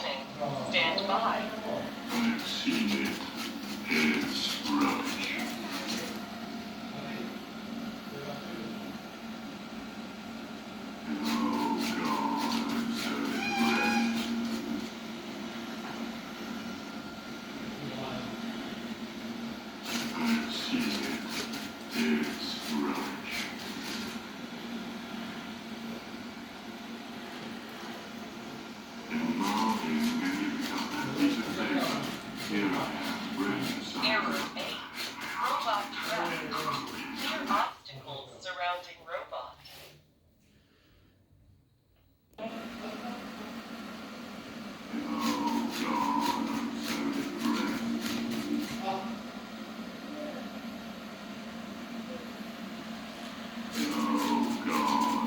listening. Stand by. I've seen it. It's rubbish. Oh God, I'm so depressed. I've seen it. It's rubbish. And Marvin, when you become that piece of paper, here I am, breath inside. Error 8. Robot